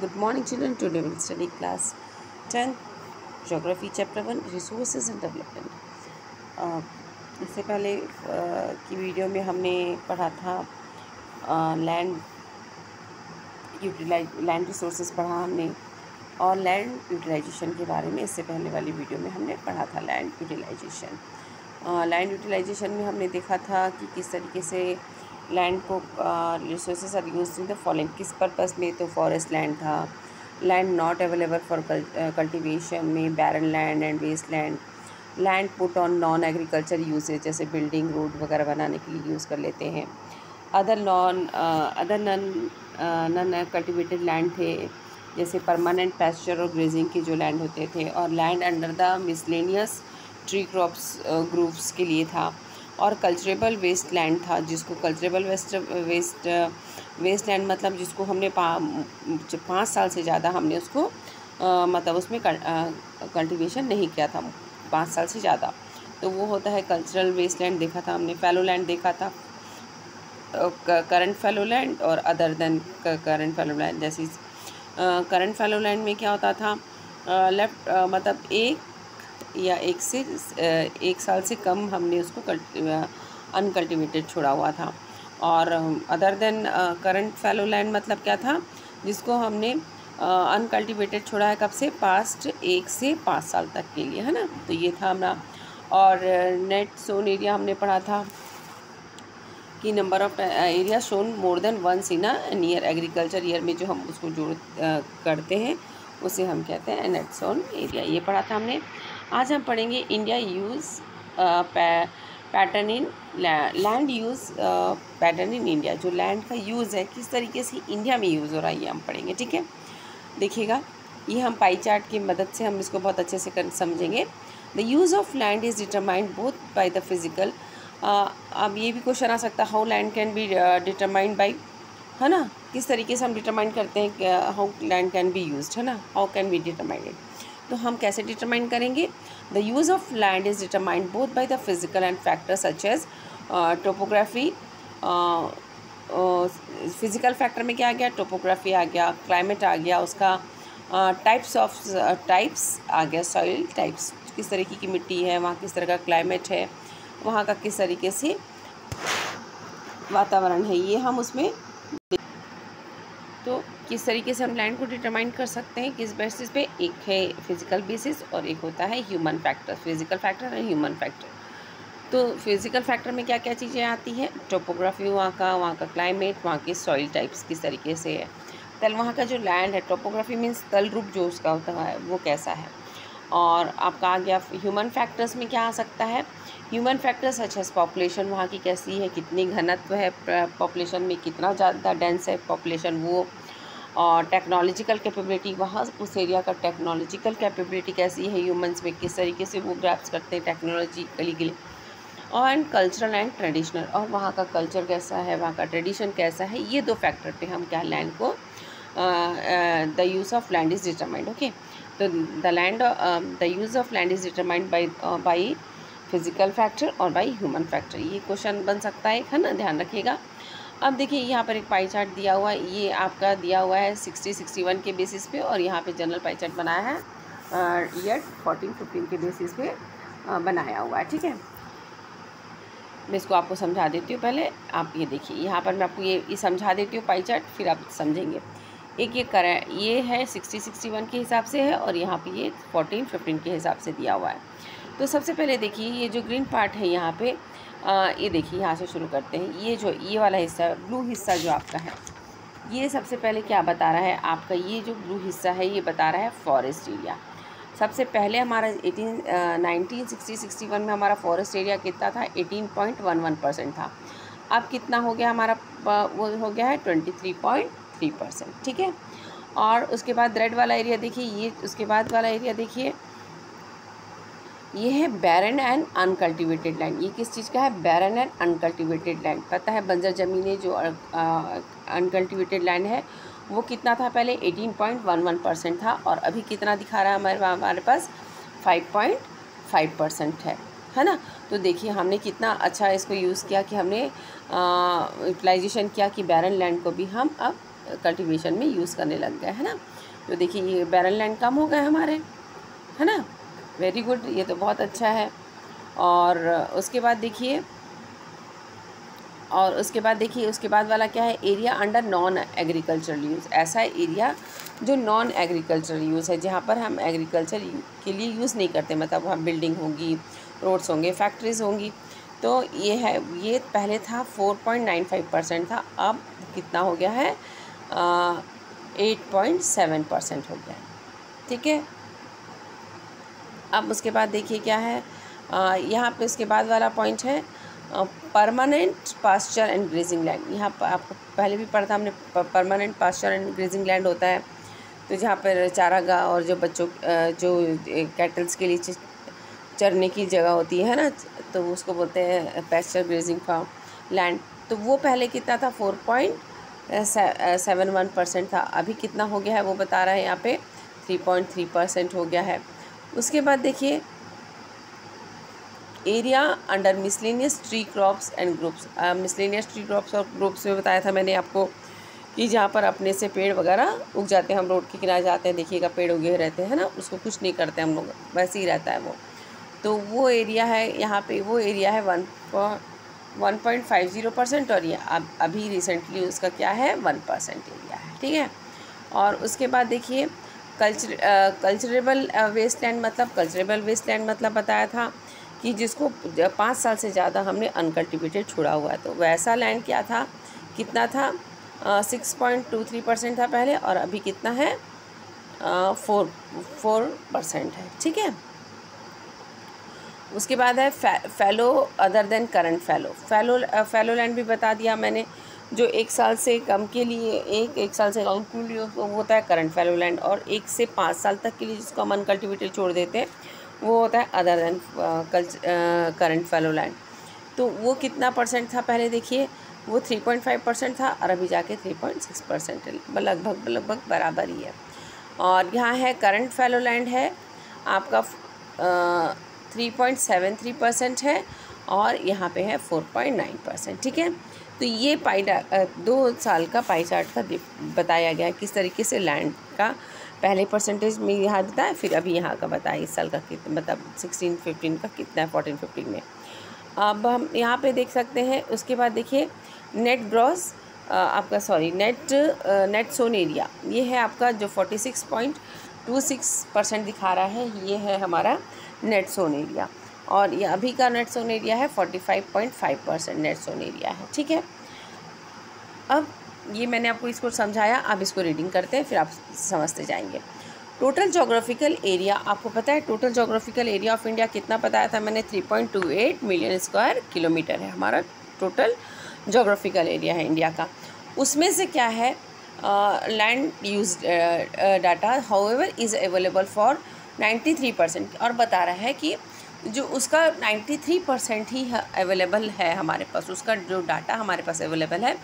Good morning children. Today we will study class 10 Geography Chapter 1 Resources and Development. इससे पहले की video में हमने पढ़ा था लैंड रिसोर्सेज पढ़ा हमने और लैंड यूटिलाइजेशन के बारे में। इससे पहले वाली वीडियो में हमने पढ़ा था लैंड यूटिलाइजेशन। लैंड यूटिलाइजेशन में हमने देखा था कि किस तरीके से लैंड को resources are used in the following, किस पर्पस में, तो फॉरेस्ट लैंड था, land not available for cultivation में barren land and waste land, land put on non agriculture uses जैसे बिल्डिंग रोड वगैरह बनाने के लिए यूज़ कर लेते हैं। अदर नॉन कल्टिवेटेड लैंड थे जैसे परमानेंट पैस्चर और ग्रेजिंग के जो लैंड होते थे, और land under the miscellaneous tree crops groups के लिए था, और कल्चरेबल वेस्ट लैंड था जिसको कल्चरेबल वेस्ट लैंड मतलब जिसको हमने 5 साल से ज़्यादा हमने उसको मतलब उसमें कल्टीवेशन नहीं किया था 5 साल से ज़्यादा, तो वो होता है कल्चरल वेस्ट लैंड। देखा था हमने फैलो लैंड, देखा था करंट फैलो लैंड और other than current fallow land. जैसे करंट फैलो लैंड में क्या होता था, लेफ्ट मतलब एक साल से कम हमने उसको अनकल्टिवेटेड छोड़ा हुआ था, और other than current fallow land मतलब क्या था, जिसको हमने अनकल्टिवेटेड छोड़ा है कब से, पास्ट 1 से 5 साल तक के लिए, है ना। तो ये था हमारा। और नेट सोन एरिया हमने पढ़ा था कि number of area sown more than once in an year, agriculture year में जो हम उसको जोड़ करते हैं उसे हम कहते हैं नेट सोन एरिया। ये पढ़ा था हमने। आज हम पढ़ेंगे India use pattern in land use pattern in India. जो लैंड का यूज़ है किस तरीके से इंडिया में यूज़ हो रहा है ये हम पढ़ेंगे, ठीक है। देखिएगा, ये हम पाई चार्ट की मदद से हम इसको बहुत अच्छे से समझेंगे। The use of land is determined both by the physical, अब ये भी क्वेश्चन आ सकता है, how land can be determined by, है ना, किस तरीके से हम डिटरमाइन करते हैं कि how land can be used, है ना, हाउ कैन बी डिटरमाइंड। तो हम कैसे डिटरमाइन करेंगे, the use of land is determined both by the physical and factor such as topography. Physical factor में क्या आ गया, टोपोग्राफी आ गया, क्लाइमेट आ गया, उसका टाइप्स आ गया, सॉइल टाइप्स, किस तरीके की मिट्टी है वहाँ, किस तरह का क्लाइमेट है वहाँ का, किस तरीके से वातावरण है, ये हम उसमें। तो किस तरीके से हम लैंड को डिटरमाइन कर सकते हैं, किस बेसिस पे, एक है फिजिकल बेसिस और एक होता है human factor, physical factor and human factor. तो फिजिकल फैक्टर में क्या क्या चीज़ें आती हैं, टोपोग्राफी वहाँ का क्लाइमेट, वहाँ के सॉइल टाइप्स किस तरीके से है, वहाँ का जो लैंड है, टोपोग्राफी मीन्स तल रूप जो उसका होता है वो कैसा है। और आपका आ गया ह्यूमन फैक्टर्स में क्या आ सकता है, human factors such as population वहाँ की कैसी है, कितनी घनत्व है पॉपुलेशन में, कितना ज़्यादा डेंस है पॉपुलेशन वो, और टेक्नोलॉजिकल कैपेबिलिटी, वहाँ उस एरिया का टेक्नोलॉजिकल कैपेबिलिटी कैसी है ह्यूमंस में, किस तरीके से वो ग्रैप्स करते हैं टेक्नोलॉजिकली के लिए, और एंड कल्चरल एंड ट्रेडिशनल, और वहाँ का कल्चर कैसा है, वहाँ का ट्रेडिशन कैसा है। ये 2 फैक्टर पे हम क्या लैंड को the use of land is determined, okay. तो the use of land is determined by physical factor और बाई ह्यूमन फैक्टर। ये क्वेश्चन बन सकता है ना, ध्यान रखिएगा। अब देखिए यहाँ पर एक पाई चार्ट दिया हुआ है, ये आपका दिया हुआ है 60-61 के बेसिस पे, और यहाँ पे जनरल पाई चार्ट बनाया है ईयर 14-15 के बेसिस पे बनाया हुआ है, ठीक है। मैं इसको आपको समझा देती हूँ पहले, आप ये देखिए, यहाँ पर मैं आपको ये समझा देती हूँ पाई चार्ट, फिर आप समझेंगे। एक ये है 60-61 के हिसाब से है, और यहाँ पे ये 14-15 के हिसाब से दिया हुआ है। तो सबसे पहले देखिए ये जो ग्रीन पार्ट है यहाँ पे, ये देखिए यहाँ से शुरू करते हैं। ये वाला हिस्सा, ब्लू हिस्सा जो आपका है, ये सबसे पहले क्या बता रहा है आपका, ये जो ब्लू हिस्सा है ये बता रहा है फॉरेस्ट एरिया। सबसे पहले हमारा 1960-61 में हमारा फॉरेस्ट एरिया कितना था, 18.11% था। अब कितना हो गया हमारा, वो हो गया है 23.3%, ठीक है। और उसके बाद रेड वाला एरिया देखिए, ये उसके बाद वाला एरिया देखिए, ये है बैरन एंड अनकल्टिवेटेड लैंड। ये किस चीज़ का है, बैरन एंड अनकल्टिवेटेड लैंड। पता है बंजर ज़मीनें जो अनकल्टिवेटेड लैंड है वो कितना था, पहले 18.11% था, और अभी कितना दिखा रहा है हमारे पास 5.5% है ना। तो देखिए हमने कितना अच्छा इसको यूज़ किया कि हमने यूटिलाइजेशन किया कि बैरन लैंड को भी हम अब कल्टीवेशन में यूज़ करने लग गए, है ना। तो देखिए ये बैरन लैंड कम हो गए हमारे, है ना। वेरी गुड, ये तो बहुत अच्छा है। और उसके बाद देखिए उसके बाद वाला क्या है, area under non agricultural use. ऐसा एरिया जो नॉन एग्रीकल्चरल यूज़ है, जहाँ पर हम एग्रीकल्चर के लिए यूज़ नहीं करते, मतलब वहाँ बिल्डिंग होगी, रोड्स होंगे, फैक्ट्रीज़ होंगी। तो ये है, ये पहले था 4.95% था, अब कितना हो गया है, 8.7% हो गया है, ठीक है। अब उसके बाद देखिए क्या है, यहाँ पे उसके बाद वाला पॉइंट है permanent pasture and grazing land. यहाँ पर आपको पहले भी पढ़ा था हमने, permanent pasture and grazing land होता है तो जहाँ पर चारागाह और जो बच्चों जो कैटल्स के लिए चरने की जगह होती है ना, तो उसको बोलते हैं पैस्चर ग्रेजिंग फार्म लैंड। तो वो पहले कितना था, 4.71% था, अभी कितना हो गया है वो बता रहा है यहाँ पे, 3.3% हो गया है। उसके बाद देखिए area under miscellaneous tree crops and groups. Miscellaneous tree crops और ग्रुप्स में बताया था मैंने आपको कि जहाँ पर अपने से पेड़ वगैरह उग जाते हैं, हम रोड के किनारे जाते हैं, देखिएगा पेड़ उगे रहते हैं ना, उसको कुछ नहीं करते हम लोग, वैसे ही रहता है वो। तो वो एरिया है यहाँ पे, वो एरिया है 1.50%, और ये अभी रिसेंटली उसका क्या है, 1% एरिया है, ठीक है। और उसके बाद देखिए कल्चरेबल वेस्टलैंड मतलब बताया था कि जिसको 5 साल से ज़्यादा हमने अनकल्टिवेटेड छोड़ा हुआ है। तो वैसा लैंड क्या था, कितना था, 6.23% था पहले, और अभी कितना है, 4% है, ठीक है। उसके बाद है fallow other than current fallow land भी बता दिया मैंने, जो 1 साल से कम के लिए एक साल से कम के लिए वो होता है करंट फैलो लैंड, और 1 से 5 साल तक के लिए जिसको हम अनकल्टिवेटेड छोड़ देते हैं वो होता है other than current fallow land. तो वो कितना परसेंट था पहले देखिए, वो 3.5% था, और अभी जाके 3.6% है, लगभग बराबर ही है। और यहाँ है करंट फैलो लैंड है आपका 3.73% है, और यहाँ पे है 4.9%, ठीक है। तो ये 2 साल का पाई चार्ट का बताया गया है किस तरीके से लैंड का पहले परसेंटेज में यहाँ बताया, फिर अभी यहाँ का बताया इस साल का कितना, मतलब 16-15 का कितना है, 14-15 में। अब हम यहाँ पे देख सकते हैं। उसके बाद देखिए नेट सोन एरिया, ये है आपका जो 46.26% दिखा रहा है, ये है हमारा नेट सोन एरिया, और ये अभी का नेट सोन एरिया है 45.5% नेट सोन एरिया है, ठीक है। अब ये मैंने आपको इसको समझाया, अब इसको रीडिंग करते हैं, फिर आप समझते जाएंगे। टोटल जोग्राफिकल एरिया, आपको पता है total geographical area of India कितना बताया था मैंने, 3.28 मिलियन स्क्वायर किलोमीटर है हमारा टोटल जोग्राफिकल एरिया है इंडिया का। उसमें से क्या है, land use data however is available for 93%, और बता रहा है कि जो उसका 93% ही अवेलेबल है हमारे पास, उसका जो डाटा हमारे पास अवेलेबल है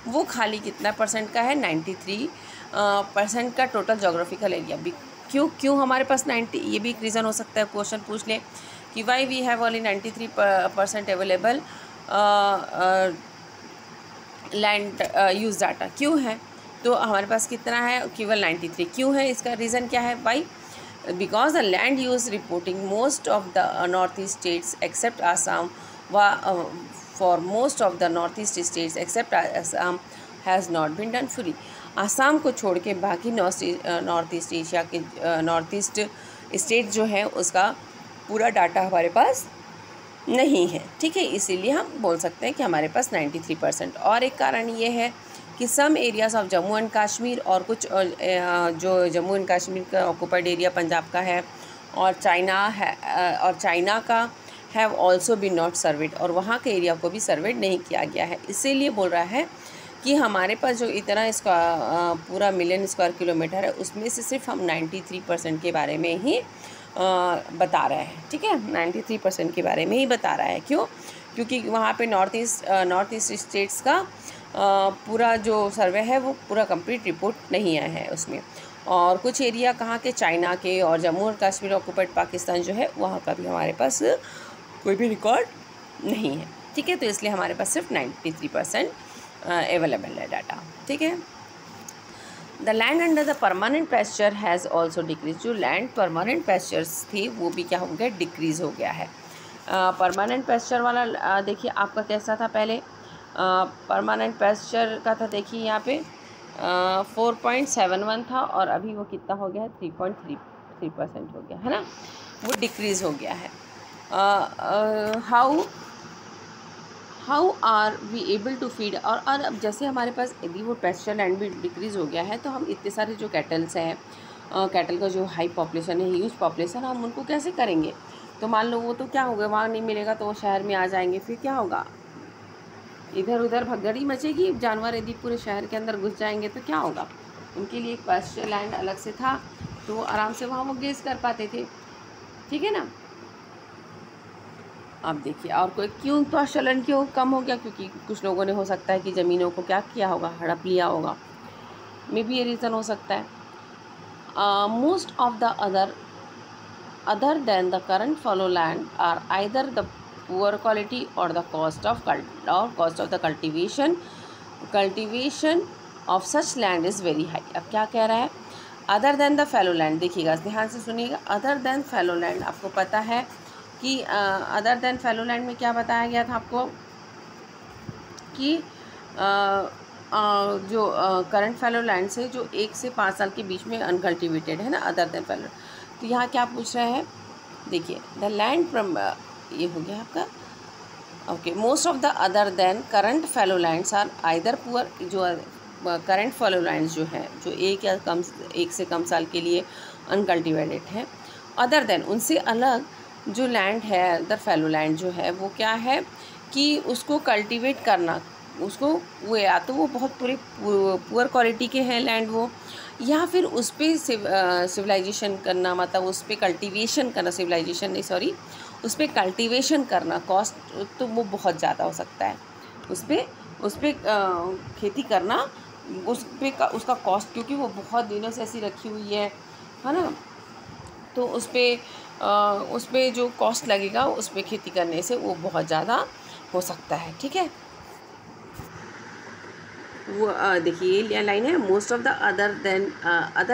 वो खाली कितना परसेंट का है, 93% का टोटल जोग्राफिकल एरिया। भी क्यों हमारे पास 90, ये भी एक रीज़न हो सकता है, क्वेश्चन पूछ ले कि why we have only 93% available land use data, क्यों है, तो हमारे पास कितना है, केवल 93 क्यों है, इसका रीज़न क्या है, Y, because the land use reporting most of the northeast states except Assam for most of the northeast states except Assam has not been done fully। Assam को छोड़ के बाकी नॉर्थ ईस्ट एशिया के नॉर्थ ईस्ट स्टेट जो है उसका पूरा data हमारे पास नहीं है, ठीक है। इसीलिए हम बोल सकते हैं कि हमारे पास 93%। और एक कारण ये है कि some areas of Jammu and Kashmir, और कुछ जो जम्मू एंड कश्मीर का ऑक्यूपाइड एरिया पंजाब का है, और चाइना का have also been not surveyed, और वहाँ के एरिया को भी सर्वेड नहीं किया गया है। इसीलिए बोल रहा है कि हमारे पास जो इतना इसका पूरा मिलियन स्क्वायर किलोमीटर है उसमें से सिर्फ हम 93% के बारे में ही बता रहे हैं, ठीक है, 93% के बारे में ही बता रहा है। क्योंकि वहाँ पे नॉर्थ ईस्ट स्टेट्स का पूरा जो सर्वे है वो पूरा कंप्लीट रिपोर्ट नहीं आया है उसमें, और कुछ एरिया कहाँ के, चाइना के, और जम्मू और कश्मीर ऑक्यूपाइड पाकिस्तान जो है वहाँ का भी हमारे पास कोई भी रिकॉर्ड नहीं है, ठीक है। तो इसलिए हमारे पास सिर्फ 93% अवेलेबल है डाटा, ठीक है। The land under the permanent pasture has also decrease. जो लैंड परमानेंट पैस्चर्स थी वो भी क्या हो गया, डिक्रीज़ हो गया है। परमानेंट पैस्चर वाला देखिए आपका कैसा था पहले, परमानेंट पैस्चर का था देखिए यहाँ पे 4.71 था और अभी वो कितना हो गया है, 3.33% हो गया है ना, वो डिक्रीज़ हो गया है। How are we able to feed, और अब जैसे हमारे पास यदि वो पैस्चर लैंड भी डिक्रीज़ हो गया है तो हम इतने सारे जो कैटल्स हैं, कैटल का जो हाई पॉपुलेशन है, ह्यूज पॉपुलेशन, हम उनको कैसे करेंगे। तो मान लो वो तो क्या होगा, वहाँ नहीं मिलेगा तो वो शहर में आ जाएंगे, फिर क्या होगा, इधर उधर भगदड़ी मचेगी। जानवर यदि पूरे शहर के अंदर घुस जाएंगे तो क्या होगा। उनके लिए एक पैस्चर लैंड अलग से था तो वो आराम से वहाँ वो ग्रेज़ कर पाते थे, ठीक है ना। अब देखिए और कोई क्यों पशुपालन क्यों कम हो गया, क्योंकि कुछ लोगों ने हो सकता है कि ज़मीनों को क्या किया होगा, हड़प लिया होगा, मे बी ये रीज़न हो सकता है। Most of the other than the current fallow land are either the poor quality और the cost of the cultivation of such land is very high. अब क्या कह रहा है, other than the fallow land, देखिएगा ध्यान से सुनिएगा, अदर देन फैलो लैंड, आपको पता है कि अदर देन फैलो लैंड में क्या बताया गया था आपको कि जो करंट फैलो लैंड से जो 1 से 5 साल के बीच में अनकल्टिवेटेड है ना, अदर देन फैलो। तो यहाँ क्या पूछ रहे हैं, देखिए द लैंड फ्रॉम, ये हो गया आपका okay, most of the other than current fallow lands are either poor, जो करंट फैलो लैंड्स जो है जो 1 से कम साल के लिए अनकल्टिवेटेड है, अदर देन उनसे अलग जो लैंड है, अदर फैलो लैंड जो है वो क्या है कि उसको कल्टीवेट करना, उसको वो या तो वो बहुत पूरे पुअर क्वालिटी के हैं लैंड वो, या फिर उस पर सिविलाइजेशन करना, मतलब उस पर कल्टीवेशन करना, सिविलाइजेशन नहीं सॉरी, उस पर कल्टीवेशन करना कॉस्ट तो वो बहुत ज़्यादा हो सकता है, उस पर खेती करना, उसका कॉस्ट, क्योंकि वो बहुत दिनों से ऐसी रखी हुई है ना, तो उस पर जो कॉस्ट लगेगा उस पर खेती करने से वो बहुत ज़्यादा हो सकता है, ठीक है। वो देखिए ये लाइन है, most of the other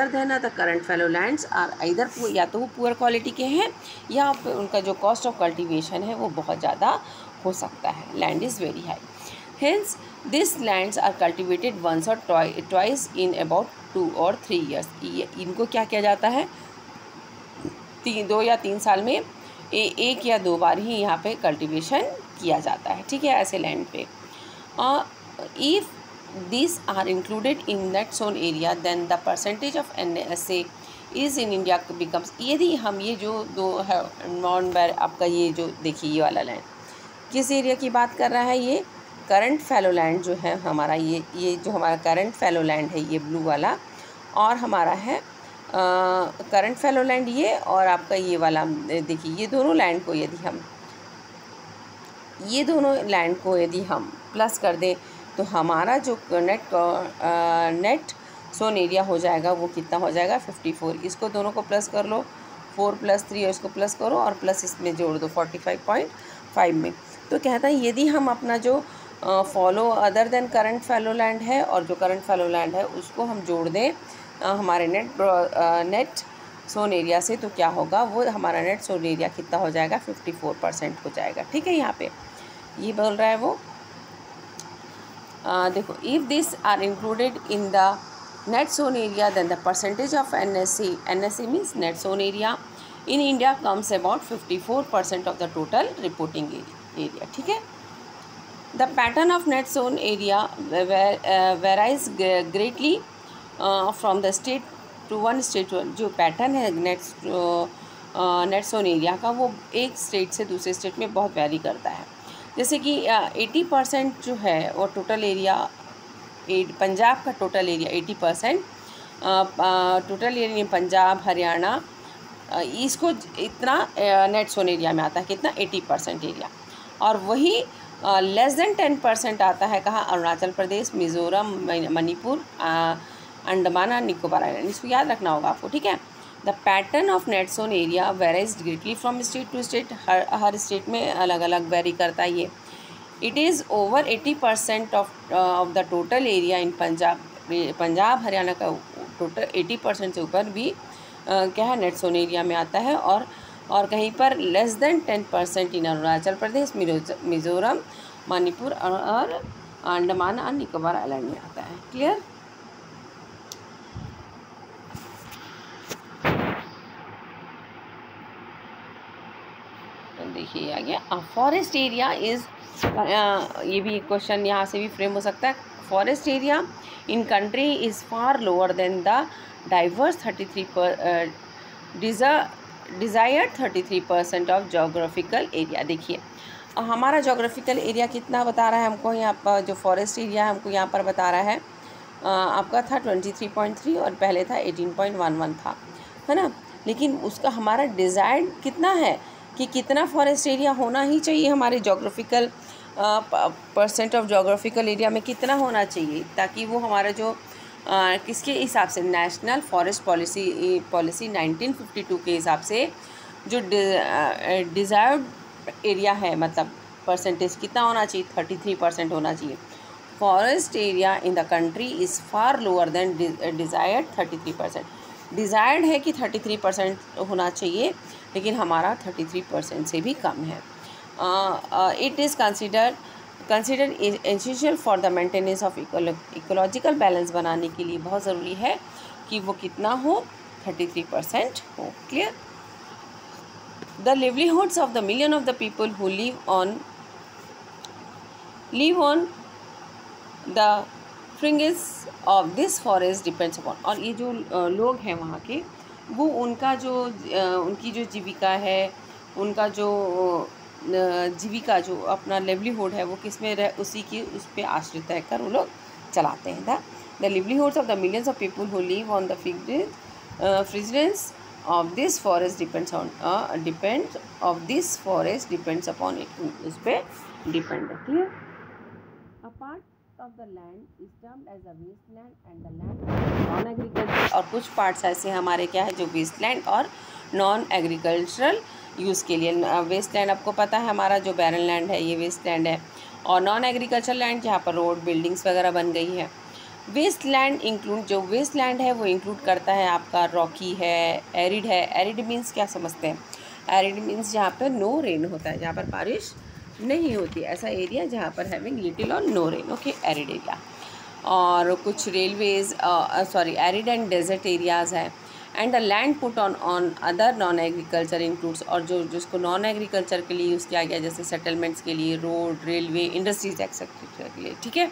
than the current fallow lands are either, या तो वो पुअर क्वालिटी के हैं या उनका जो कॉस्ट ऑफ कल्टीवेशन है वो बहुत ज़्यादा हो सकता है, land is very high, hence this lands are cultivated once और twice in about 2 or 3 years। इनको क्या किया जाता है, 2 या 3 साल में 1 या 2 बार ही यहाँ पे कल्टीवेशन किया जाता है, ठीक है, ऐसे लैंड पे। If these are included in that zone area then the percentage of NSA is in India becomes, यदि हम ये जो दो है नॉन बैर, आपका ये जो देखिए ये वाला लैंड किस एरिया की बात कर रहा है, ये करंट फैलो लैंड जो है हमारा, ये जो हमारा करंट फैलो लैंड है ये ब्लू वाला, और हमारा है करंट फैलो लैंड ये, और आपका ये वाला देखिए, ये दोनों लैंड को यदि हम प्लस कर दें तो हमारा जो नेट सोन एरिया हो जाएगा वो कितना हो जाएगा, 54। इसको दोनों को प्लस कर लो, 4 + 3 और इसको प्लस करो और प्लस इसमें जोड़ दो 45.5 में। तो कहता है यदि हम अपना जो follow other than current fallow land है और जो करंट फैलो लैंड है उसको हम जोड़ दें हमारे नेट सोन एरिया से, तो क्या होगा, वो हमारा नेट सोन एरिया कितना हो जाएगा, 54% हो जाएगा, ठीक है। यहाँ पे ये बोल रहा है वो, देखो, if this are included in the net sown area then the percentage of NSA means net sown area in India comes about 54% of the total reporting area, ठीक है। The pattern of net sown area varies greatly from the state to one state. जो pattern है net sown area का वो एक state से दूसरे state में बहुत वेरी करता है। जैसे कि 80% जो है वो टोटल एरिया, पंजाब का total area 80%, total area Punjab Haryana इसको इतना नेट सोन एरिया में आता है, कितना, 80% एरिया। और वही लेस देन 10% आता है कहाँ, अरुणाचल प्रदेश, मिज़ोरम, मणिपुर, अंडमान और निकोबार आइलैंड। इसको याद रखना होगा आपको, ठीक है। The pattern of net sown area varies greatly from state to state, हर स्टेट में अलग अलग वेरी करता है ये। It is over 80% of the total area in Punjab Haryana का टोटल 80% से ऊपर भी क्या है नेट सोन एरिया में आता है, और कहीं पर लेस देन 10% इन अरुणाचल प्रदेश, मिज़ोरम, मणिपुर और अंडमान और निकोबार आइलैंड में आता है। क्लियर? तो देखिए आ गया फॉरेस्ट एरिया इज़, ये भी एक क्वेश्चन यहाँ से भी फ्रेम हो सकता है। Forest area in country is far lower than the diverse 33% of geographical area. देखिए हमारा जोग्राफिकल एरिया कितना बता रहा है हमको, यहाँ पर जो फॉरेस्ट एरिया है हमको यहाँ पर बता रहा है आपका था 23.3 और पहले था 18.11 था, है ना। लेकिन उसका हमारा डिज़ायर्ड कितना है कि कितना फॉरेस्ट एरिया होना ही चाहिए हमारे geographical percent of geographical area में कितना होना चाहिए, ताकि वो हमारा जो किसके हिसाब से, नेशनल फॉरेस्ट पॉलिसी 1952 के हिसाब से जो डिज़ायर्ड एरिया है, मतलब परसेंटेज कितना होना चाहिए, 33% होना चाहिए। Forest area in the country is far lower than desired 33%। Desired है कि 33% होना चाहिए, लेकिन हमारा 33% से भी कम है। It is consider essential for the maintenance of ecological balance बनाने के लिए बहुत ज़रूरी है कि वो कितना हो, 33% हो। Clear? The livelihoods of the million of the people who live on the fringes of this forest depends upon, और ये जो लोग हैं वहाँ के, वो उनका जो उनकी जो जीविका है, उनका जो जीविका जो अपना लिवलीहुड है वो किस में उसी की उस पर आश्रित रहकर वो लोग चलाते हैं। The livelihoods of the millions of people who live on the fringes of this forest depends upon it, उस पर डिपेंड है। Clear? A part of the land is termed as a wasteland and the land non agriculture, और कुछ parts ऐसे हमारे क्या है जो वेस्टलैंड और नॉन एग्रीकल्चरल यूज़ के लिए। वेस्टलैंड आपको पता है हमारा जो बैरन लैंड है ये वेस्टलैंड है, और नॉन एग्रीकल्चरल लैंड जहाँ पर रोड बिल्डिंग्स वगैरह बन गई है। वेस्टलैंड इंक्लूड, जो वेस्टलैंड है वो इंक्लूड करता है आपका रॉकी है, एरिड है। एरिड मीन्स क्या समझते हैं? एरिड मीन्स जहाँ पर नो रेन होता है, जहाँ पर बारिश नहीं होती, ऐसा एरिया जहाँ पर हैविंग लिटिल और no rain, okay, arid area. और कुछ railways arid and desert areas है। And the land put on other non agriculture includes, और जो जिसको नॉन एग्रीकल्चर के लिए यूज़ किया गया, जैसे सेटलमेंट्स के लिए, रोड, रेलवे, इंडस्ट्रीज एक्सेट्रा के लिए। ठीक है?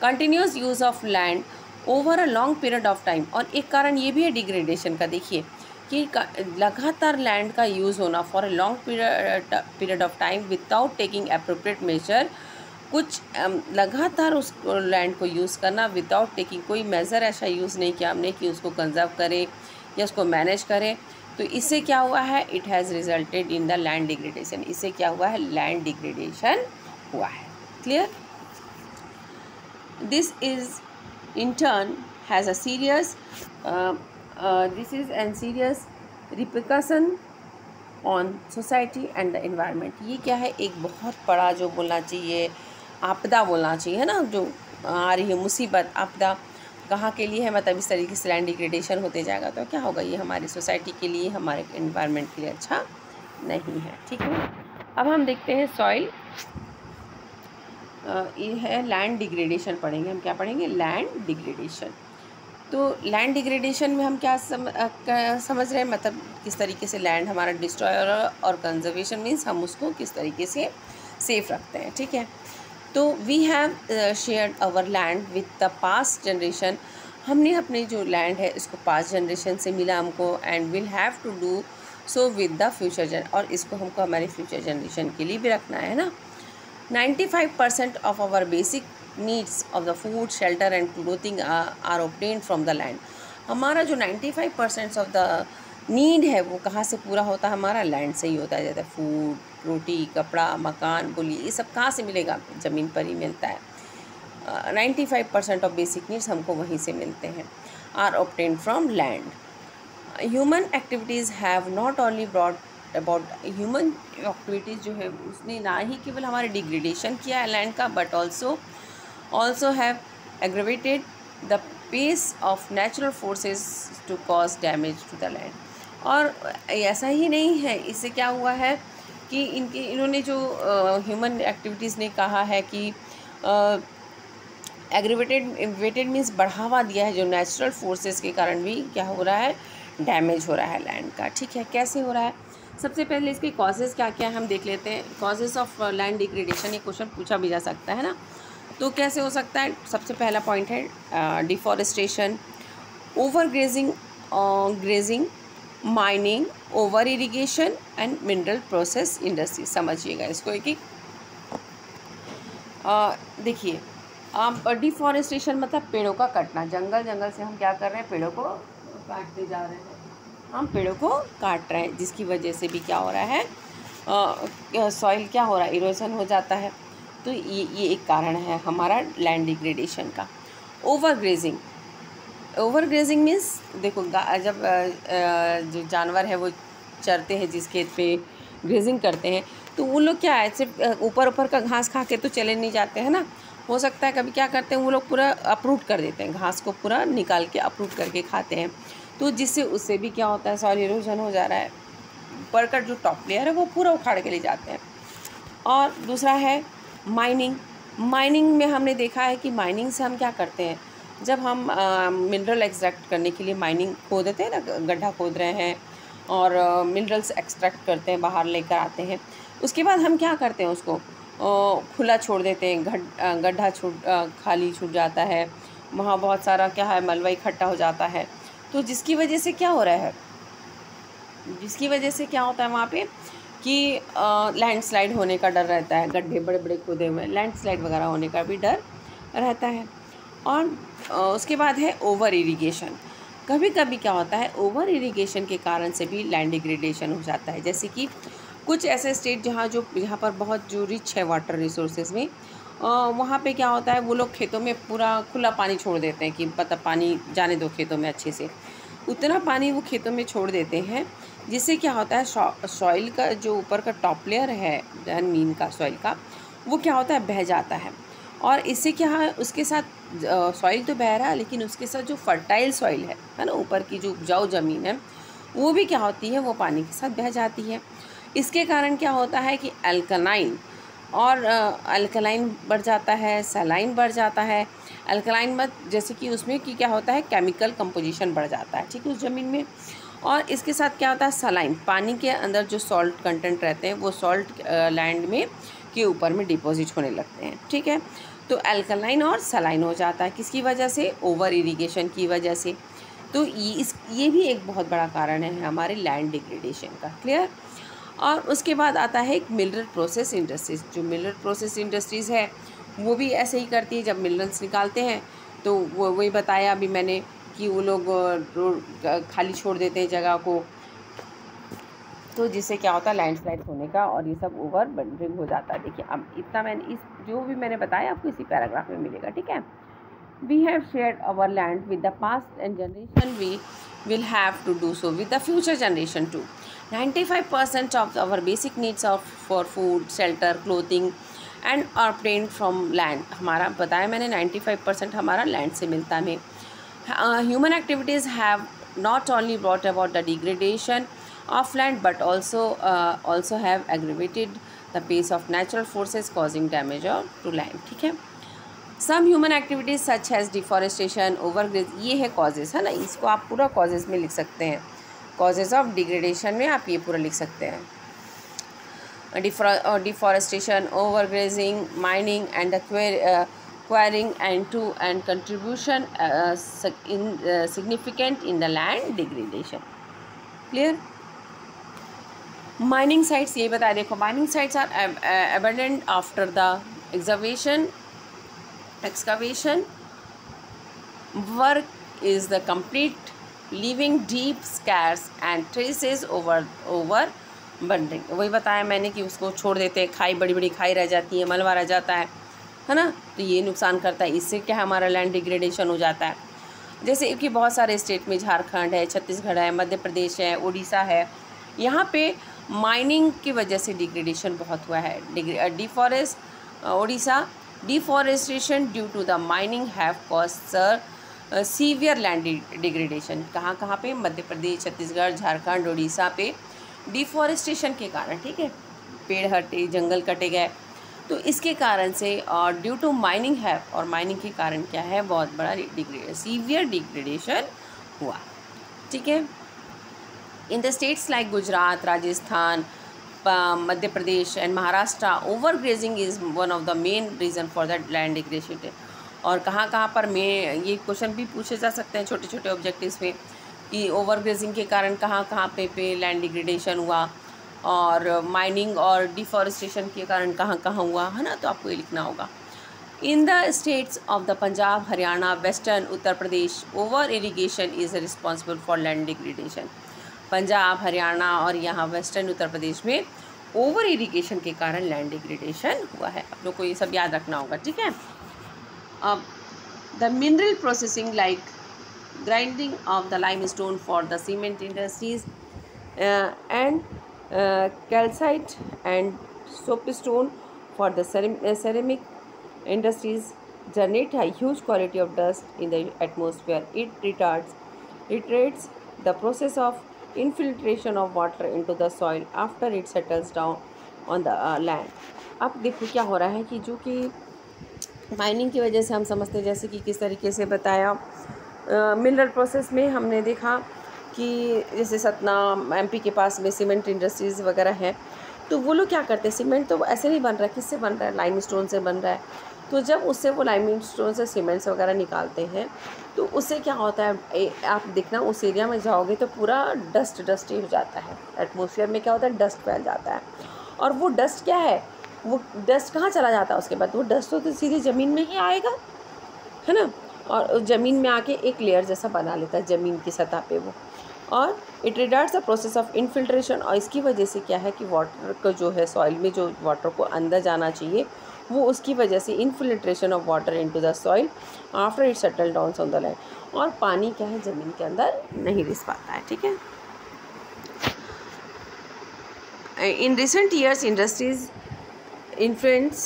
Continuous use of land over a long period of time, और एक कारण ये भी है डिग्रेडेशन का। देखिए कि लगातार लैंड का यूज़ होना for a long period of time without taking appropriate measure, कुछ लगातार उस लैंड को यूज़ करना विदाउट टेकिंग, कोई मेज़र ऐसा यूज़ नहीं किया हमने कि उसको कंजर्व करें या उसको मैनेज करें, तो इससे क्या हुआ है, it has resulted in the land degradation. इससे क्या हुआ है, लैंड डिग्रेडेशन हुआ है। Clear? This is in turn has a serious repercussion on society and the environment. ये क्या है, एक बहुत बड़ा जो बोलना चाहिए आपदा बोलना चाहिए, है ना, जो आ रही है मुसीबत, आपदा कहाँ के लिए है, मतलब इस तरीके से लैंड डिग्रेडेशन होते जाएगा तो क्या होगा, ये हमारी सोसाइटी के लिए, हमारे एनवायरनमेंट के लिए अच्छा नहीं है। ठीक है? अब हम देखते हैं सॉइल, ये है लैंड डिग्रेडेशन पढ़ेंगे हम। क्या पढ़ेंगे? Land degradation. तो लैंड डिग्रेडेशन में हम क्या समझ रहे हैं, मतलब किस तरीके से लैंड हमारा डिस्ट्रॉय और कंजर्वेशन मीन्स हम उसको किस तरीके से सेफ रखते हैं। ठीक है? तो we have shared our land with the past generation, हमने अपने जो लैंड है इसको पास्ट जनरेशन से मिला हमको, and will have to do so with the future और इसको हमको हमारे फ्यूचर जनरेशन के लिए भी रखना है ना। 95% of our basic needs of the food, shelter and clothing are obtained from the land। हमारा जो 95% ऑफ द नीड है वो कहाँ से पूरा होता है, हमारा लैंड से ही होता है। जैसे फूड, रोटी, कपड़ा, मकान, बोली, ये सब कहाँ से मिलेगा, ज़मीन पर ही मिलता है। 95% ऑफ बेसिक नीड्स हमको वहीं से मिलते हैं, are obtained from land. Human activities have not only brought about, human activities जो है उसने ना ही केवल हमारे डिग्रेडेशन किया है लैंड का, but also have aggravated the pace of natural forces to cause damage to the land. और ऐसा ही नहीं है, इससे क्या हुआ है कि इन्होंने जो ह्यूमन एक्टिविटीज़ ने कहा है कि एग्रीवेटेड मीन्स बढ़ावा दिया है जो नेचुरल फोर्सेस के कारण भी क्या हो रहा है, डैमेज हो रहा है लैंड का। ठीक है, कैसे हो रहा है? सबसे पहले इसके कॉजेज़ क्या क्या हम देख लेते हैं। कॉजेज़ ऑफ लैंड डिग्रेडेशन, ये क्वेश्चन पूछा भी जा सकता है ना, तो कैसे हो सकता है? सबसे पहला पॉइंट है deforestation, over grazing, mining, over irrigation and mineral process industry. समझिएगा इसको एक एक। देखिए, डिफॉरेस्टेशन मतलब पेड़ों का कटना। जंगल से हम क्या कर रहे हैं, पेड़ों को काटते जा रहे हैं, हम पेड़ों को काट रहे हैं, जिसकी वजह से भी क्या हो रहा है, सॉइल क्या हो रहा है, इरोजन हो जाता है। तो ये एक कारण है हमारा लैंड डिग्रेडेशन का। ओवर ग्रेजिंग मीन्स देखो, जब जो जानवर है वो चरते हैं, जिस खेत पे ग्रेजिंग करते हैं, तो वो लोग क्या है, सिर्फ ऊपर का घास खा के तो चले नहीं जाते हैं ना। हो सकता है कभी क्या करते हैं वो लोग, पूरा अपरूट कर देते हैं, घास को पूरा निकाल के अपरूट करके खाते हैं। तो जिससे उससे भी क्या होता है, सॉइल इरोजन हो जा रहा है, ऊपर का जो टॉप लेयर है वो पूरा उखाड़ के ले जाते हैं। और दूसरा है माइनिंग में हमने देखा है कि माइनिंग से हम क्या करते हैं, जब हम मिनरल एक्सट्रैक्ट करने के लिए माइनिंग खोदते हैं ना, गड्ढा खोद रहे हैं और मिनरल्स एक्सट्रैक्ट करते हैं, बाहर लेकर आते हैं, उसके बाद हम क्या करते हैं, उसको खुला छोड़ देते हैं, गड्ढा खाली छूट जाता है, वहाँ बहुत सारा क्या है, मलबा इकट्ठा हो जाता है। तो जिसकी वजह से क्या हो रहा है, जिसकी वजह से क्या होता है वहाँ पे कि लैंडस्लाइड होने का डर रहता है, गड्ढे बड़े बड़े खोदे हुए, लैंडस्लाइड वगैरह होने का भी डर रहता है। और उसके बाद है ओवर इरिगेशन। कभी कभी क्या होता है, ओवर इरिगेशन के कारण से भी लैंड डिग्रेडेशन हो जाता है। जैसे कि कुछ ऐसे स्टेट जहाँ पर बहुत जो रिच है वाटर रिसोर्सेज में, वहाँ पे क्या होता है, वो लोग खेतों में पूरा खुला पानी छोड़ देते हैं कि मतलब पानी जाने दो खेतों में, अच्छे से उतना पानी वो खेतों में छोड़ देते हैं, जिससे क्या होता है, सॉइल का जो ऊपर का टॉप लेयर है ज़मीन का, सॉइल का, वो क्या होता है, बह जाता है। और इससे क्या है, उसके साथ सॉइल तो बह रहा है, लेकिन उसके साथ जो फर्टाइल सॉइल है ना, ऊपर की जो उपजाऊ ज़मीन है, वो भी क्या होती है, वो पानी के साथ बह जाती है। इसके कारण क्या होता है कि अल्कलाइन बढ़ जाता है, सलाइन बढ़ जाता है। अल्कलाइन मत जैसे कि उसमें कि क्या होता है, केमिकल कंपोजिशन बढ़ जाता है, ठीक है, उस ज़मीन में। और इसके साथ क्या होता है, सलाइन, पानी के अंदर जो सॉल्ट कंटेंट रहते हैं, वो सॉल्ट लैंड में के ऊपर में डिपॉजिट होने लगते हैं, ठीक है। तो अल्कलाइन और सलाइन हो जाता है, किसकी वजह से, ओवर इरिगेशन की वजह से। तो ये भी एक बहुत बड़ा कारण है हमारे लैंड डिग्रेडेशन का। क्लियर? और उसके बाद आता है एक मिनरल प्रोसेस इंडस्ट्रीज़। जो मिनरल प्रोसेस इंडस्ट्रीज़ है वो भी ऐसे ही करती है, जब मिनरल्स निकालते हैं तो वो वही बताया अभी मैंने कि वो लोग खाली छोड़ देते हैं जगह को, तो जिससे क्या होता है, लैंडस्लाइड होने का और ये सब ओवर बर्डनिंग हो जाता है। देखिए, अब इतना मैंने जो भी मैंने बताया आपको इसी पैराग्राफ में मिलेगा, ठीक है। We have shared our land with the past and generation. We will have to do so with the future generation too. 95% of our basic needs for food, shelter, clothing and are obtained from land. हमारा बताया मैंने 95% हमारा land से मिलता है। Human activities have not only brought about the degradation of land but also have aggravated the pace of natural forces causing damage to land, ठीक है। Some human activities such as deforestation, overgraze, ये है causes, है ना, इसको आप पूरा causes में लिख सकते हैं। कॉजेज़ ऑफ डिग्रेडेशन में आप ये पूरा लिख सकते हैं, deforestation, overgrazing, mining and acquiring and contribution significant in the land degradation. Clear? Mining sites, ये बताया, देखो, mining sites are abundant after the excavation work is the complete, leaving deep scars and traces over burning. वही बताया मैंने कि उसको छोड़ देते हैं, खाई, बड़ी बड़ी खाई रह जाती है, मलबा रह जाता है ना, तो ये नुकसान करता है। इससे क्या, हमारा लैंड डिग्रेडेशन हो जाता है। जैसे कि बहुत सारे स्टेट में, झारखंड है, छत्तीसगढ़ है, मध्य प्रदेश है, उड़ीसा है, यहाँ पे माइनिंग की वजह से डिग्रेडेशन बहुत हुआ है। Orissa, deforestation due to the mining have caused severe land degradation. कहाँ कहाँ पे? मध्य प्रदेश, छत्तीसगढ़, झारखंड, उड़ीसा पे डिफॉरेस्टेशन के कारण, ठीक है, पेड़ हटे, जंगल कटे गए, तो इसके कारण से और ड्यू टू माइनिंग है, और माइनिंग के कारण क्या है, बहुत बड़ा सीवियर डिग्रेडेशन हुआ, ठीक है। In the states like Gujarat, Rajasthan, Madhya Pradesh and Maharashtra, over grazing is one of the main reason for the land degradation. और कहाँ कहाँ पर ये क्वेश्चन भी पूछे जा सकते हैं छोटे छोटे ऑब्जेक्टिव्स में कि ओवर ग्रेजिंग के कारण कहाँ कहाँ पे लैंड डिग्रेडेशन हुआ, और माइनिंग और डिफॉरेस्टेशन के कारण कहाँ कहाँ हुआ, है ना, तो आपको ये लिखना होगा। In the states of the Punjab, Haryana, western Uttar Pradesh, over irrigation is responsible for land degradation. Punjab, Haryana और यहाँ वेस्टर्न उत्तर प्रदेश में ओवर इरीगेशन के कारण लैंड डिग्रेडेशन हुआ है। आप लोग को ये सब याद रखना होगा, ठीक है। अब the mineral processing like grinding of the limestone for the cement industries and calcite and soapstone for the ceramic industries generate a huge quantity of dust in the atmosphere. It retards the process of infiltration of water into the soil after it settles down on the land. अब देखो क्या हो रहा है कि जो कि mining की वजह से हम समझते हैं, जैसे कि किस तरीके से बताया, मिनरल प्रोसेस में हमने देखा कि जैसे सतना, एमपी के पास में सीमेंट इंडस्ट्रीज़ वगैरह हैं, तो वो लोग क्या करते हैं, सीमेंट तो ऐसे नहीं बन रहा है, किससे बन रहा है, लाइमस्टोन से बन रहा है। तो जब उससे वो लाइमस्टोन से सीमेंट्स वगैरह निकालते हैं, तो उससे क्या होता है, आप देखना उस एरिया में जाओगे तो पूरा डस्ट ही हो जाता है। एटमॉस्फेयर में क्या होता है, डस्ट फैल जाता है, और वो डस्ट क्या है, वो डस्ट कहाँ चला जाता है उसके बाद, वो डस्ट तो सीधे ज़मीन में ही आएगा, है ना, और ज़मीन में आके एक लेयर जैसा बना लेता है ज़मीन की सतह पे वो, और it retards the process of infiltration. और इसकी वजह से क्या है कि वाटर का जो है, सॉइल में जो वाटर को अंदर जाना चाहिए, वो उसकी वजह से infiltration of water into the soil after it settle down on the land, और पानी क्या है, ज़मीन के अंदर नहीं रिस पाता है, ठीक है। In recent years industries influence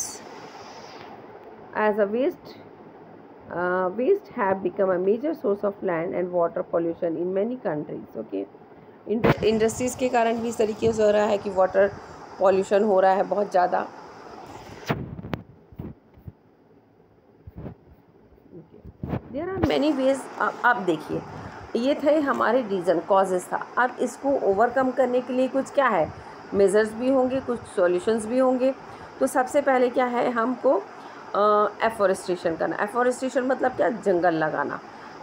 as a waste have become a major source of land and water pollution in many countries. Okay, industries के कारण भी इस तरीके से हो रहा है कि वाटर पॉल्यूशन हो रहा है बहुत ज़्यादा। There are many ways. अब देखिए, ये थे हमारे रीज़न, कॉजेज़ था। अब इसको ओवरकम करने के लिए कुछ क्या है, मेजर्स भी होंगे, कुछ सॉल्यूशंस भी होंगे। तो सबसे पहले क्या है, हमको एफॉरेस्टेशन करना। एफॉरेस्टेशन मतलब क्या, जंगल लगाना।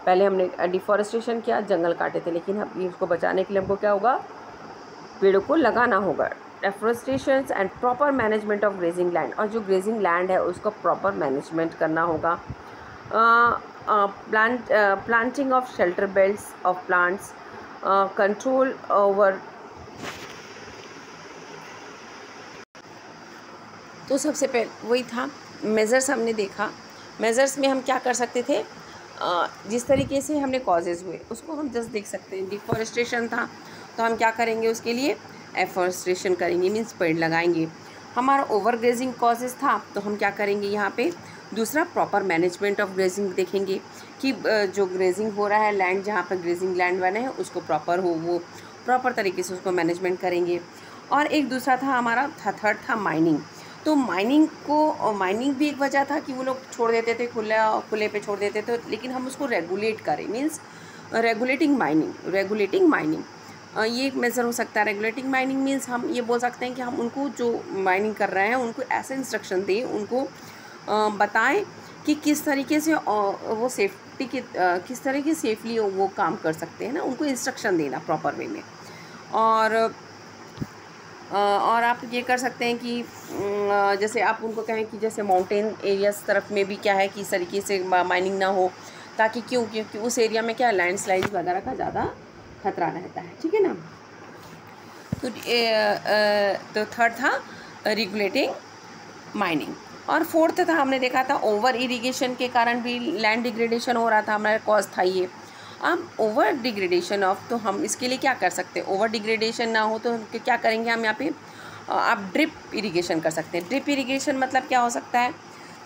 पहले हमने डिफॉरेस्टेशन किया, जंगल काटे थे, लेकिन अब इसको बचाने के लिए हमको क्या होगा, पेड़ों को लगाना होगा। Afforestation and proper management of grazing land, और जो ग्रेजिंग लैंड है उसको प्रॉपर मैनेजमेंट करना होगा। Planting of shelter belts of plants, control over. तो सबसे पहले वही था, मेज़र्स हमने देखा। मेज़र्स में हम क्या कर सकते थे, जिस तरीके से हमने कॉजेज़ हुए उसको हम जस्ट देख सकते हैं। डिफॉरेस्टेशन था तो हम क्या करेंगे, उसके लिए एफॉरेस्टेशन करेंगे, मीन्स पेड़ लगाएंगे। हमारा ओवर ग्रेजिंग कॉजेज़ था तो हम क्या करेंगे, यहाँ पे दूसरा प्रॉपर मैनेजमेंट ऑफ ग्रेजिंग देखेंगे कि जो ग्रेजिंग हो रहा है, लैंड जहाँ पर ग्रेजिंग लैंड बने हैं उसको प्रॉपर हो, वो प्रॉपर तरीके से उसको मैनेजमेंट करेंगे। और एक दूसरा था हमारा थर्ड था माइनिंग। तो माइनिंग भी एक वजह था कि वो लोग छोड़ देते थे, खुले पे छोड़ देते थे, लेकिन हम उसको रेगुलेट करें, मीन्स रेगुलेटिंग माइनिंग ये एक मेजर हो सकता है। रेगुलेटिंग माइनिंग मीन्स हम ये बोल सकते हैं कि हम उनको जो माइनिंग कर रहे हैं उनको ऐसे इंस्ट्रक्शन दें, उनको बताएं कि किस तरीके से वो सेफ्टी के किस तरह की सेफली वो काम कर सकते हैं ना, उनको इंस्ट्रक्शन देना प्रॉपर वे में। और आप ये कर सकते हैं कि जैसे आप उनको कहें कि जैसे माउंटेन एरियाज़ तरफ में भी क्या है कि इस तरीके से माइनिंग ना हो, ताकि क्योंकि उस एरिया में क्या लैंडस्लाइड वगैरह का ज़्यादा खतरा रहता है, ठीक है ना। तो थर्ड था रेगुलेटिंग माइनिंग, और फोर्थ था हमने देखा था ओवर इरिगेशन के कारण भी लैंड डिग्रेडेशन हो रहा था, हमारा कॉज था ये। अब ओवर डिग्रेडेशन ऑफ, तो हम इसके लिए क्या कर सकते हैं, ओवर डिग्रेडेशन ना हो तो क्या करेंगे हम यहाँ पे, आप ड्रिप इरिगेशन कर सकते हैं। ड्रिप इरिगेशन मतलब क्या हो सकता है,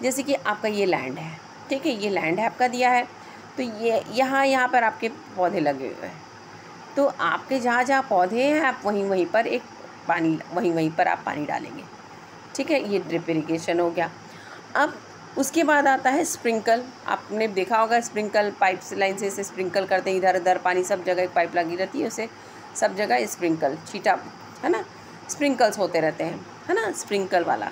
जैसे कि आपका ये लैंड है, ठीक है, ये लैंड है आपका दिया है, तो ये यहाँ पर आपके पौधे लगे हुए हैं, तो आपके जहाँ जहाँ पौधे हैं आप वहीं पर एक पानी वहीं पर आप पानी डालेंगे। ठीक है, ये ड्रिप इरिगेशन हो गया। अब उसके बाद आता है स्प्रिंकल। आपने देखा होगा स्प्रिंकल पाइप लाइन से इसे स्प्रिंकल करते हैं, इधर उधर पानी सब जगह, एक पाइप लगी रहती है उसे सब जगह स्प्रिंकल छीटा, है ना, स्प्रिंकल्स होते रहते हैं, है ना, स्प्रिंकल वाला।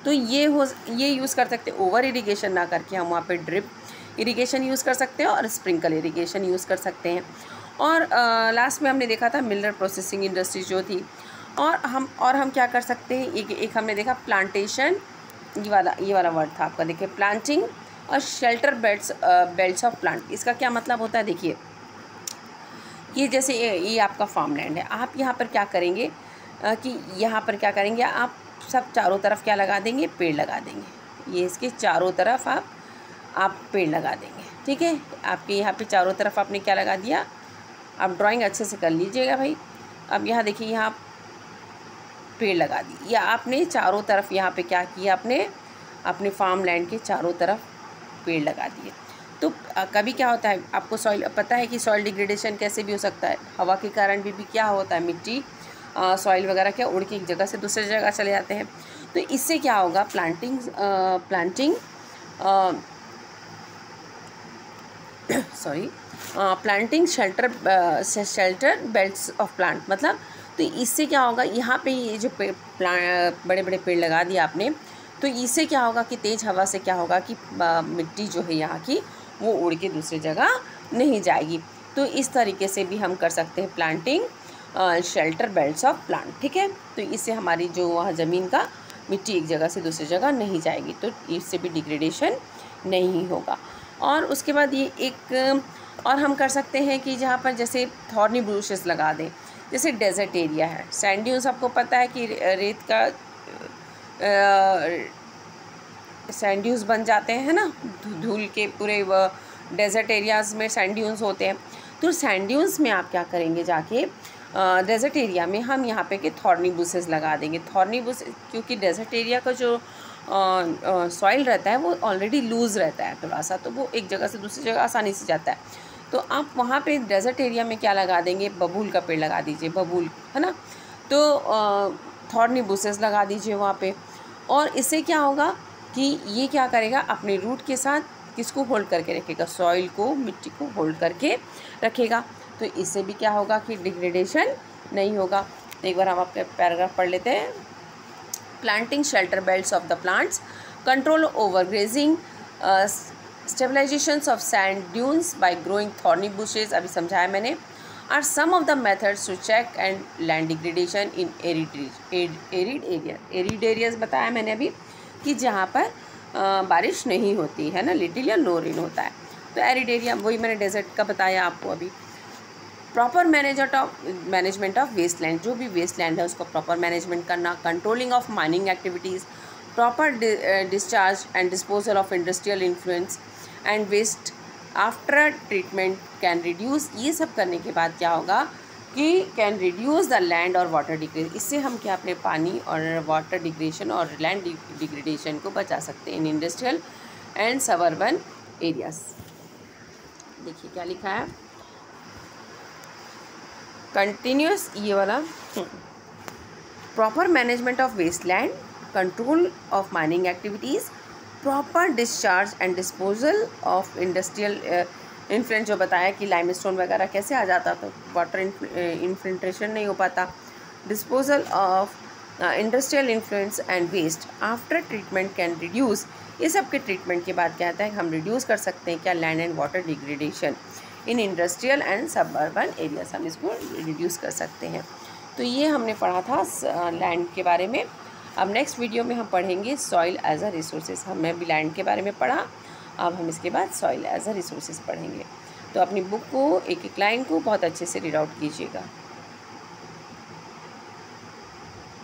तो ये यूज़ कर सकते हैं। ओवर इरिगेशन ना करके हम वहाँ पे ड्रिप इरिगेशन यूज़ कर सकते हैं और स्प्रिंकल इरिगेशन यूज़ कर सकते हैं। और लास्ट में हमने देखा था मिनरल प्रोसेसिंग इंडस्ट्री जो थी। और हम क्या कर सकते हैं, एक हमने देखा प्लांटेशन, ये वाला वर्ड था आपका, देखिए प्लांटिंग और शेल्टर बेल्ट्स ऑफ प्लांट। इसका क्या मतलब होता है, देखिए ये जैसे ये आपका फार्म लैंड है, आप यहाँ पर क्या करेंगे कि यहाँ पर क्या करेंगे, आप सब चारों तरफ क्या लगा देंगे, पेड़ लगा देंगे। ये इसके चारों तरफ आप पेड़ लगा देंगे। ठीक है, आपके यहाँ पे चारों तरफ आपने क्या लगा दिया, आप ड्राइंग अच्छे से कर लीजिएगा भाई। अब यहाँ देखिए, यहाँ पेड़ लगा दी, या आपने चारों तरफ यहाँ पे क्या किया, अपने फार्म लैंड के चारों तरफ पेड़ लगा दिए। तो कभी क्या होता है, आपको सॉइल पता है कि सॉइल डिग्रेडेशन कैसे भी हो सकता है, हवा के कारण भी क्या होता है, मिट्टी सॉइल वगैरह क्या उड़ के एक जगह से दूसरी जगह चले जाते हैं। तो इससे क्या होगा, planting shelter belts of plant, मतलब तो इससे क्या होगा, यहाँ पे ये जो बड़े बड़े पेड़ लगा दिए आपने, तो इससे क्या होगा कि तेज़ हवा से क्या होगा कि मिट्टी जो है यहाँ की वो उड़ के दूसरी जगह नहीं जाएगी। तो इस तरीके से भी हम कर सकते हैं planting shelter belts of plant. ठीक है, तो इससे हमारी जो वहाँ ज़मीन का मिट्टी एक जगह से दूसरी जगह नहीं जाएगी, तो इससे भी डिग्रेडेशन नहीं होगा। और उसके बाद ये एक और हम कर सकते हैं कि जहाँ पर जैसे थॉर्नी ब्रूशेस लगा दें, जैसे डेजर्ट एरिया है, सैंड ड्यून्स आपको पता है कि रेत का सैंड ड्यून्स बन जाते हैं, है ना, धूल के पूरे डेजर्ट एरियाज़ में सैंड ड्यून्स होते हैं। तो सैंड ड्यून्स में आप क्या करेंगे, जाके डेजर्ट एरिया में हम यहाँ पे के थॉर्नी बुशेस लगा देंगे। थॉर्नी बुश, क्योंकि डेजर्ट एरिया का जो सॉइल रहता है वो ऑलरेडी लूज़ रहता है थोड़ा सा, तो वो एक जगह से दूसरी जगह आसानी से जाता है। तो आप वहाँ पे डेजर्ट एरिया में क्या लगा देंगे, बबूल का पेड़ लगा दीजिए, बबूल, है ना, तो थॉर्नी बुशेस लगा दीजिए वहाँ पे। और इससे क्या होगा कि ये क्या करेगा, अपने रूट के साथ किसको होल्ड करके रखेगा, सॉइल को, मिट्टी को होल्ड करके रखेगा। तो इससे भी क्या होगा कि डिग्रेडेशन नहीं होगा। एक बार हम आपके पैराग्राफ पढ़ लेते हैं। Planting shelter belts of the plants, control over grazing, stabilisations of sand dunes by growing thorny bushes, अभी समझाया मैंने, are some of the methods to check and land degradation in arid areas बताया मैंने अभी, कि जहाँ पर बारिश नहीं होती है ना, लिटिल या नो रेन होता है, तो एरिड एरिया, वही मैंने डेजर्ट का बताया आपको अभी। Proper management of waste land, जो भी वेस्ट लैंड है उसको प्रॉपर मैनेजमेंट करना, controlling of mining activities, proper discharge and disposal of industrial influence and waste after treatment can reduce. ये सब करने के बाद क्या होगा कि कैन रिड्यूस द लैंड और वाटर डिग्रेडेशन। इससे हम क्या अपने पानी और वाटर डिग्रेडेशन और लैंड डिग्रेडेशन को बचा सकते हैं in industrial and suburban areas. देखिए क्या लिखा है, कंटिन्यूस, ये वाला, proper management of waste land, control of mining activities, proper discharge and disposal of industrial influence, जो बताया कि लाइमस्टोन वगैरह कैसे आ जाता, तो वाटर इन्फिल्ट्रेशन नहीं हो पाता, disposal of industrial influence and waste after treatment can reduce. ये सब के ट्रीटमेंट के बाद क्या आता है, हम रिड्यूस कर सकते हैं क्या, land and water degradation in industrial and suburban areas, हम इसको रिड्यूस कर सकते हैं। तो ये हमने पढ़ा था लैंड के बारे में। अब नेक्स्ट वीडियो में हम पढ़ेंगे सॉइल एज अ रिसोर्सेज। हमने अभी लैंड के बारे में पढ़ा, अब हम इसके बाद सॉइल एज अ रिसोर्सेज पढ़ेंगे। तो अपनी बुक को एक एक लाइन को बहुत अच्छे से रीड आउट कीजिएगा।